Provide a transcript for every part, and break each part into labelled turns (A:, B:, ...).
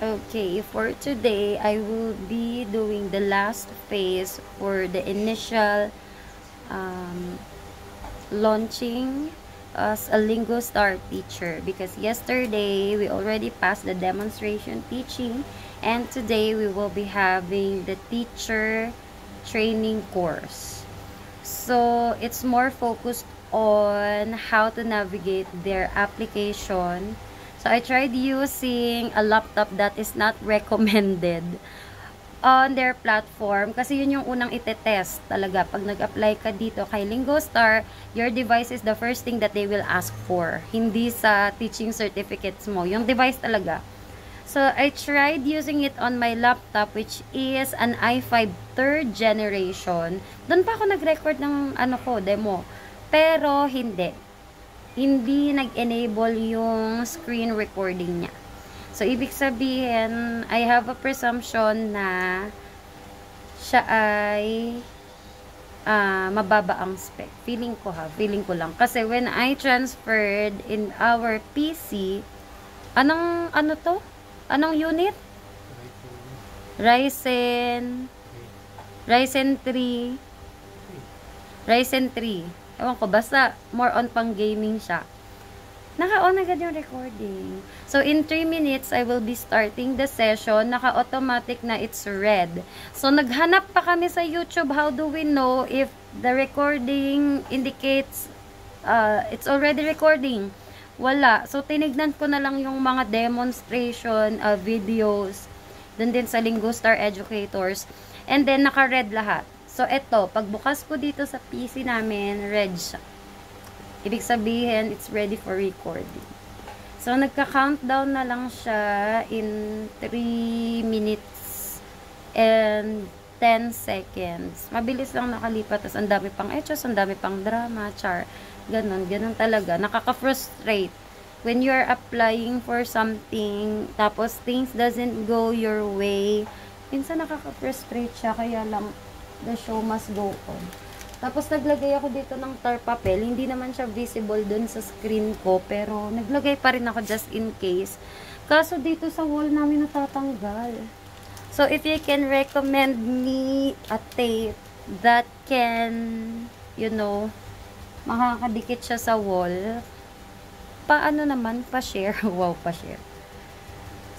A: Okay, for today, I will be doing the last phase for the initial um, launching as a LingoStar teacher, because yesterday we already passed the demonstration teaching, and today we will be having the teacher training course. So it's more focused on how to navigate their application. So I tried using a laptop that is not recommended on their platform kasi yun yung unang itetest talaga. Pag nag-apply ka dito kay LingoStar, your device is the first thing that they will ask for. Hindi sa teaching certificates mo. Yung device talaga. So, I tried using it on my laptop, which is an i5 3rd generation. Doon pa ako nag-record ng demo. Pero, hindi. Hindi nag-enable yung screen recording niya. So, ibig sabihin, I have a presumption na siya ay mababa ang spec. Feeling ko lang. Kasi when I transferred in our PC, anong unit? Ryzen 3. Ewan ko, basta more on pang gaming siya. Naka-on agad yung recording. So, in 3 minutes, I will be starting the session. Naka-automatic na it's red. So, naghanap pa kami sa YouTube. How do we know if the recording indicates it's already recording? Wala. So, tinignan ko na lang yung mga demonstration videos dun din sa LingoStar Educators. And then, naka-red lahat. So, eto, pagbukas ko dito sa PC namin, red siya. Ibig sabihin, it's ready for recording. So, nagka-countdown na lang siya in 3 minutes and 10 seconds. Mabilis lang nakalipat. Tapos, ang dami pang etos, ang dami pang drama, char. Ganon talaga. Nakaka-frustrate. When you're applying for something, tapos things doesn't go your way, minsan nakaka-frustrate siya. Kaya lang, the show must go on. Tapos naglagay ako dito ng tar papel. Hindi naman siya visible dun sa screen ko. Pero naglagay pa rin ako just in case. Kaso dito sa wall namin natatanggal. So if you can recommend me a tape that can, makakadikit siya sa wall, paano naman? Pa-share. Wow, pa-share.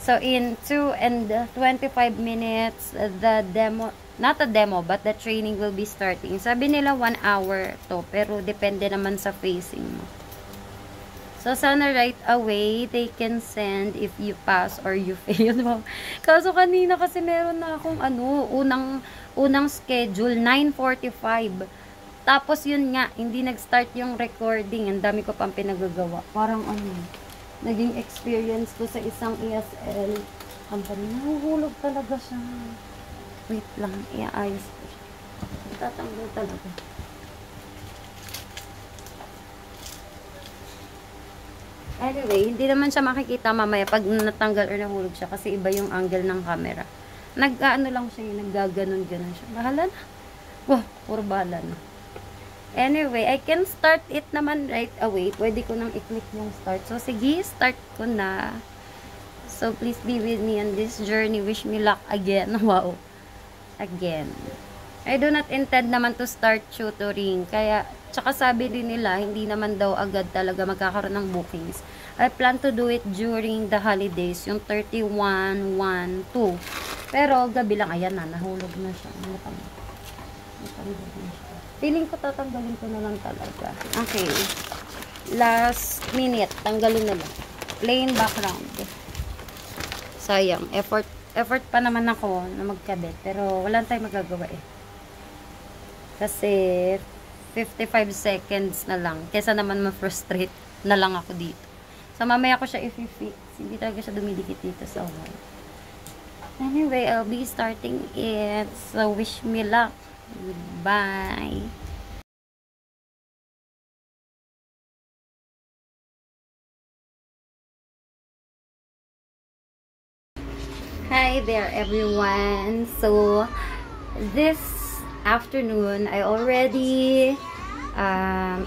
A: So in 2 and 25 minutes, the demo, not a demo, but the training will be starting. Sabi nila 1 hour to, pero depende naman sa facing mo. So, sana right away, they can send if you pass or you fail. Kaso kanina kasi meron na akong unang schedule, 9:45. Tapos yun nga, hindi nag-start yung recording. Ang dami ko pang pinagagawa. Parang naging experience ko sa isang ESL company. Nahuhulog talaga siya. Wait lang, iaayos ko siya. Tatanggal talaga. Anyway, hindi naman siya makikita mamaya pag natanggal or nahulog siya kasi iba yung angle ng camera. Lang siya, naggaganon-ganon siya. Bahala na. Wow, puro bahala na. Anyway, I can start it naman right away. Pwede ko nang i-click yung start. So, sige, start ko na. So, please be with me on this journey. Wish me luck again. Wow. Again. I do not intend naman to start tutoring. Kaya, tsaka sabi din nila, hindi naman daw agad talaga magkakaroon ng bookings. I plan to do it during the holidays, yung 31, 1, 2. Pero, gabi lang, ayan na, nahulog na siya. Feeling ko tatanggalin ko na lang talaga. Okay. Last minute, tanggalin na lang. Plain background. Sayang. Effort pa naman ako na magkabit. Pero wala tayong magagawa eh. Kasi 55 seconds na lang. Kesa naman ma-frustrate na lang ako dito. So mamaya ko siya i-fix. Hindi talaga siya dumidikit dito sa wall. Anyway, I'll be starting it. So wish me luck. Goodbye. Hi there everyone. So this afternoon I already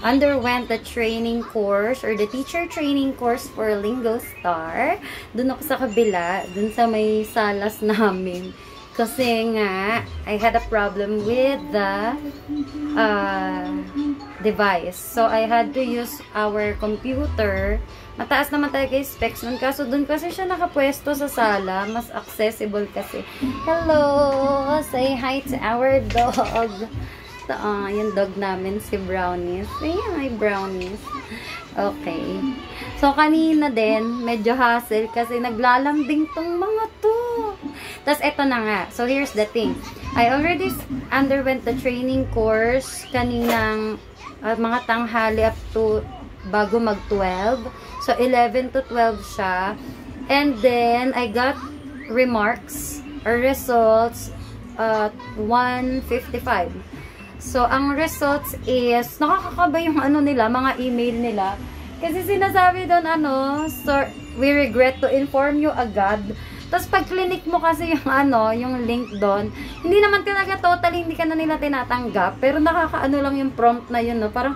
A: underwent the training course or the teacher training course for Lingo Star. Doon ako sa kabila, doon sa may salas namin. Kasi nga, I had a problem with the device. So, I had to use our computer. Mataas naman talaga yung specs nun. Kaso doon kasi siya nakapwesto sa sala. Mas accessible kasi. Hello! Say hi to our dog. Yung dog namin, si Brownies. Ayan, hi Brownies. Okay. So, kanina din, medyo hassle kasi naglalambing tong mga to. Tapos, eto na nga. So, here's the thing. I already underwent the training course kaninang mga tanghali up to bago mag-12. So, 11 to 12 siya. And then, I got remarks or results at 1:55. So, ang results is, nakakakaba yung ano nila, mga email nila. Kasi sinasabi doon, sir, we regret to inform you agad. Tapos, pag clinic mo kasi yung yung link doon, hindi naman talaga totally, hindi ka na nila tinatanggap. Pero nakakaano lang yung prompt na yun, no? Parang,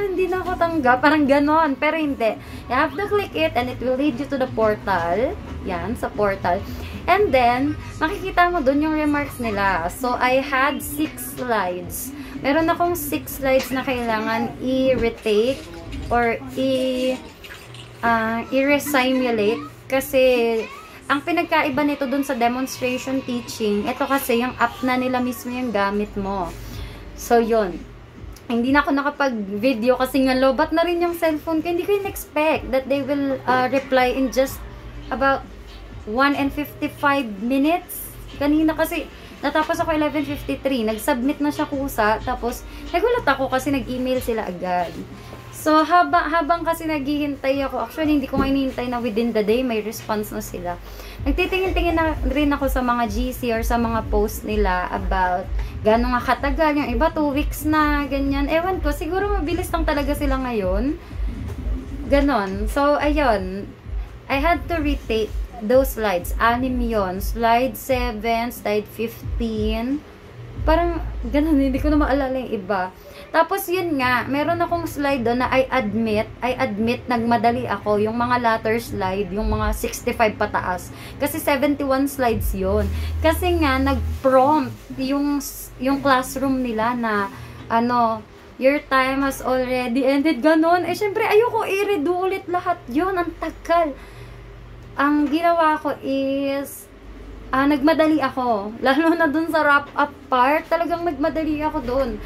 A: hindi na ako tanggap. Parang ganon. Pero hindi. You have to click it and it will lead you to the portal. Yan, sa portal. And then, makikita mo doon yung remarks nila. So, I had 6 slides. Meron akong 6 slides na kailangan i-retake or i-resimulate. Kasi, ang pinagkaiba nito dun sa demonstration teaching, ito kasi yung app na nila mismo yung gamit mo. So, yun. Hindi na ako nakapag-video kasi nga lobat na rin yung cellphone ko. Hindi ko in-expect that they will reply in just about 1 and 55 minutes. Kanina kasi, natapos ako 11:53. Nag-submit na siya kusa. Tapos, nagulat ako kasi nag-email sila agad. So, habang kasi naghihintay ako, actually, hindi ko nga hinihintay na within the day, may response na sila. Nagtitingin-tingin na rin ako sa mga GC or sa mga post nila about gano'n nga katagal. Yung iba, 2 weeks na, ganyan. Ewan ko, siguro mabilis lang talaga sila ngayon. Ganon. So, ayun. I had to retake those slides. 6 yun. Slide 7, slide 15. Parang, ganon, hindi ko na maalala yung iba. Tapos, yun nga, meron akong slide doon na I admit, nagmadali ako. Yung mga latter slide, yung mga 65 pataas. Kasi 71 slides yun. Kasi nga, nag-prompt yung classroom nila na, your time has already ended. Ganon. Eh, syempre, ayoko i-redo ulit lahat yun. Ang tagal. Ang ginawa ko is, nagmadali ako. Lalo na dun sa wrap-up part, talagang nagmadali ako dun.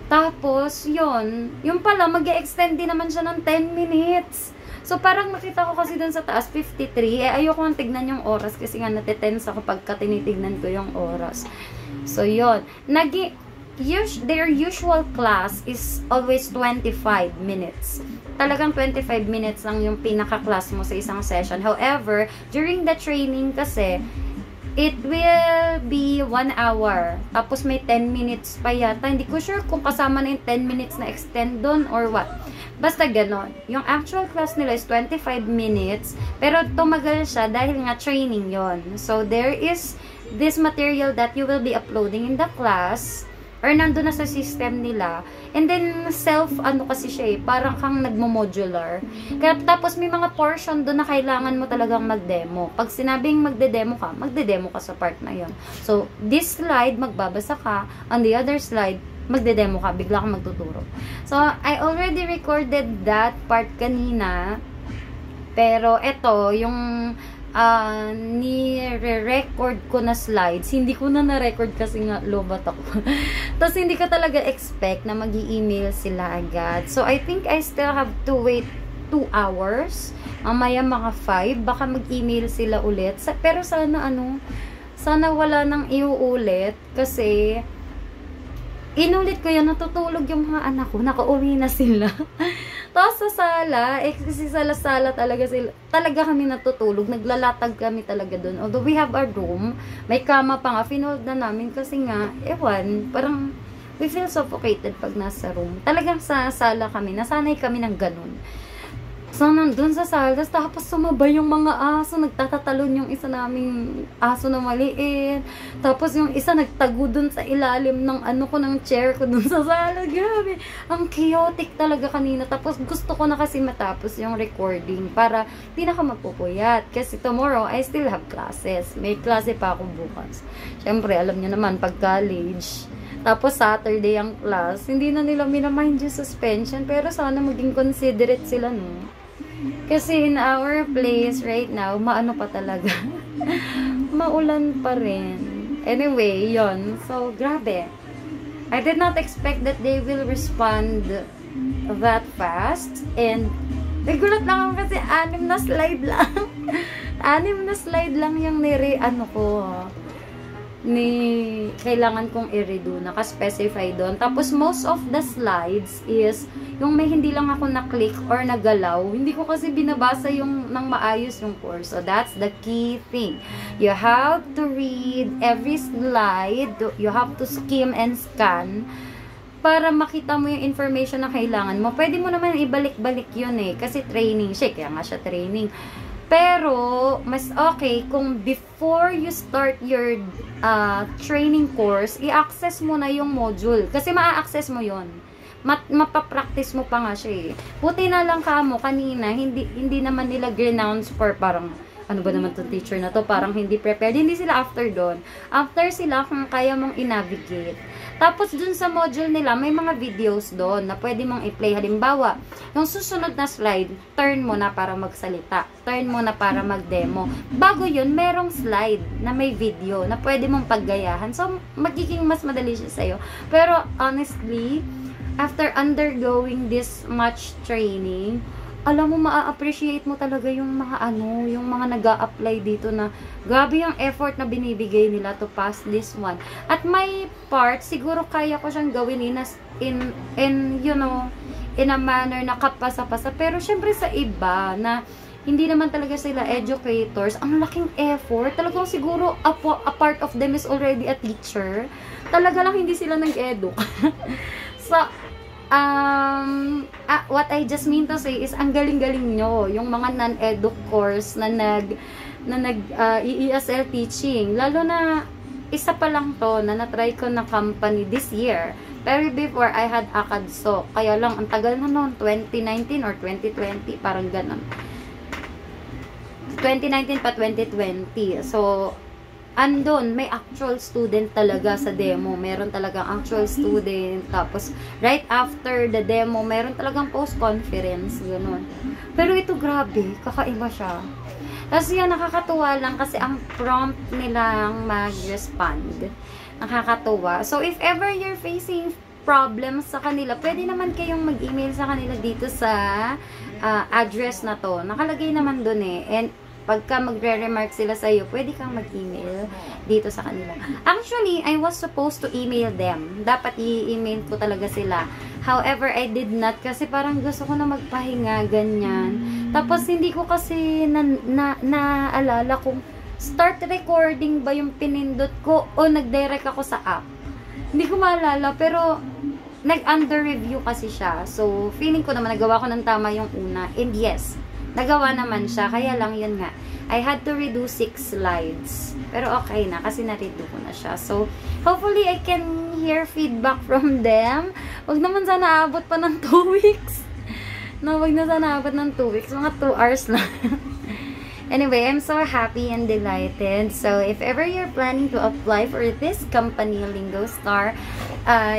A: Tapos, yung pala, mag-e-extend din naman siya ng 10 minutes. So, parang nakita ko kasi dun sa taas, 53. Ayoko nang tignan yung oras kasi nga natitense ako pagka tinitignan ko yung oras. So, yun. Their usual class is always 25 minutes. Talagang 25 minutes lang yung pinaka-class mo sa isang session. However, during the training kasi, it will be 1 hour. Tapos may 10 minutes pa yata. Hindi ko sure kung kasama na yung 10 minutes na extend doon or what. Basta ganon. Yung actual class nila is 25 minutes. Pero tumagal siya dahil nga training yon. So, there is this material that you will be uploading in the class or nandun na sa system nila. And then, kasi siya parang kang nagmo-modular. Kaya, tapos may mga portion doon na kailangan mo talagang mag-demo. Pag sinabing magde-demo ka sa part na yon. So, this slide, magbabasa ka. On the other slide, magde-demo ka. Bigla kang magtuturo. So, I already recorded that part kanina. Pero, eto, yung ni-record ko na slides. Hindi ko na na-record kasi nga lobat ako. Tapos hindi ko talaga expect na mag-i-email sila agad. So, I think I still have to wait 2 hours. Mamaya mga 5. Baka mag-email sila ulit. Pero sana wala nang iuulit. Kasi, inulit ko yan. Natutulog yung mga anak ko. Nakauwi na sila. Tapos sa sala, kasi sa sala talaga kami natutulog. Naglalatag kami talaga doon. Although we have our room, may kama pa nga. Finold na namin kasi nga, parang we feel suffocated pag nasa room. Talagang sa sala kami, nasanay kami ng ganun. So, nandun sa salas, tapos sumabay yung mga aso, nagtatatalon yung isa naming aso na maliit. Tapos yung isa nagtago dun sa ilalim ng ano ko, ng chair ko dun sa sala. Grabe, ang chaotic talaga kanina. Tapos gusto ko na kasi matapos yung recording para di na ka magpupuyat. Kasi tomorrow, I still have classes. May klase pa ako bukas. Siyempre, alam niyo naman, pag college, tapos Saturday ang class, hindi na nila minamind yung suspension, pero sana maging considerate sila, no? Kasi in our place right now, maano pa talaga. Maulan pa rin. Anyway, yon. So, grabe. I did not expect that they will respond that fast. And, nagulat lang ako kasi 6 na slide lang. 6 na slide lang yung ano ko, kailangan kong i-redo, naka-specify doon. Tapos, most of the slides is, yung may hindi lang ako na-click or nagalaw, hindi ko kasi binabasa yung nang maayos yung course. So, that's the key thing. You have to read every slide, you have to skim and scan, para makita mo yung information na kailangan mo. Pwede mo naman ibalik-balik yun kasi training siya, kaya nga siya training. Pero, mas okay kung before you start your training course, i-access mo na yung module. Kasi ma-access mo yon. Mapapractice mo pa nga siya Buti na lang ka mo, kanina, hindi naman nila renounce for parang, ano ba naman itong teacher na to, parang hindi prepared. Hindi sila after doon. After sila, kung kaya mong i-navigate. Tapos, dun sa module nila, may mga videos doon na pwede mong i-play. Halimbawa, yung susunod na slide, turn mo na para magsalita. Turn mo na para mag-demo. Bago yun, merong slide na may video na pwede mong paggayahan. So, magiging mas madali siya sa'yo. Pero, honestly, after undergoing this much training, alam mo, ma-appreciate mo talaga yung mga yung mga nag-a-apply dito na grabe yung effort na binibigay nila to pass this one. At may part, siguro kaya ko siyang gawin in a manner na kapasa-pasa. Pero syempre sa iba na hindi naman talaga sila educators, ang laking effort. Talagang siguro a part of them is already a teacher. Talaga lang hindi sila nag-edu. So, what I just mean to say is ang galing-galing nyo, yung mga non-edu course na ESL teaching, lalo na isa pa lang to na na-try ko na company this year, pero before I had ACADSO, kaya lang ang tagal na noon, 2019 or 2020, parang ganun, 2019 pa 2020. So andon, may actual student talaga sa demo. Meron talagang actual student. Tapos, right after the demo, meron talagang post-conference. Ganun. Pero ito, grabe. Kakaiba siya. Tapos yan, nakakatuwa lang kasi ang prompt nilang mag-respond. Nakakatuwa. So, if ever you're facing problems sa kanila, pwede naman kayong mag-email sa kanila dito sa address na to. Nakalagay naman dun And pagka magre-remark sila sa'yo, pwede kang mag-email dito sa kanila. Actually, I was supposed to email them. Dapat i-email ko talaga sila. However, I did not kasi parang gusto ko na magpahinga, ganyan. Tapos, hindi ko kasi naalala kung start recording ba yung pinindot ko o nag-direct ako sa app. Hindi ko maalala, pero nag-under review kasi siya. So, feeling ko naman nagawa ko ng tama yung una. And yes, nagawa naman siya, kaya lang yun nga. I had to redo 6 slides. Pero okay na, kasi na-redo ko na siya. So, hopefully, I can hear feedback from them. Huwag naman sana abot pa ng 2 weeks. No, huwag na sana abot ng 2 weeks. Mga 2 hours lang. Anyway, I'm so happy and delighted. So, if ever you're planning to apply for this company, Lingostar,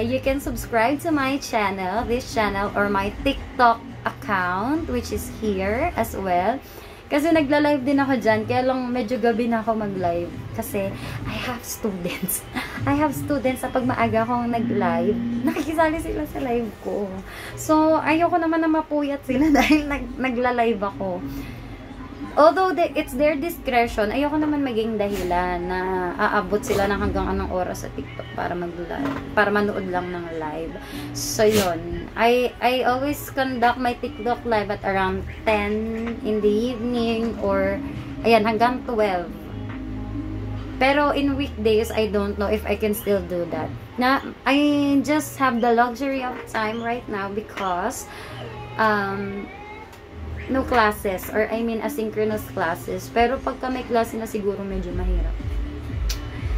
A: you can subscribe to my channel, this channel, or my TikTok account, which is here as well. Kasi nagla-live din ako dyan, kaya lang medyo gabi na ako mag-live. Kasi I have students. I have students sa pag maaga akong nag-live, nakikisali sila sa live ko. So, ayoko naman na mapuyat sila dahil nagla-live ako. Although it's their discretion, ayoko naman maging dahilan na aabot sila ng hanggang anong oras sa TikTok para mag-live, para manood lang ng live. So, yun. I always conduct my TikTok live at around 10 in the evening or, ayan, hanggang 12. Pero in weekdays, I don't know if I can still do that. I just have the luxury of time right now because, no classes, or I mean asynchronous classes. Pero pagka may klase na siguro medyo mahirap.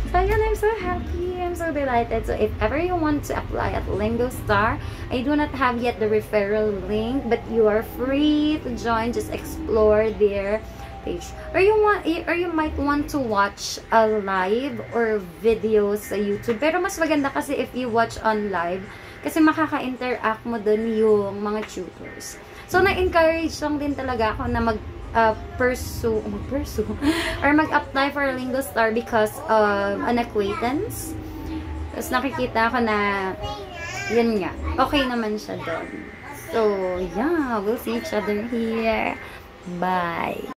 A: So yun, I'm so happy. I'm so delighted. So if ever you want to apply at LingoStar, I do not have yet the referral link, but you are free to join. Just explore their page. Or you might want to watch a live or videos sa YouTube. Pero mas maganda kasi if you watch on live, kasi makaka-interact mo dun yung mga tutors. So na-encourage lang din talaga ako na pursue or mag-apply for LingoStar because of an acquaintance. Tapos nakikita ko na yun nga, okay naman siya doon. So yeah, we'll see each other here. Bye!